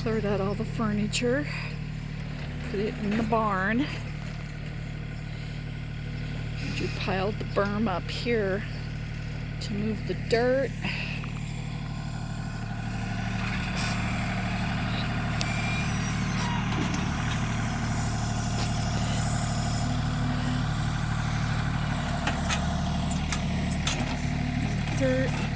Cleared out all the furniture, put it in the barn. Andrew piled the berm up here to move the dirt. Dirt.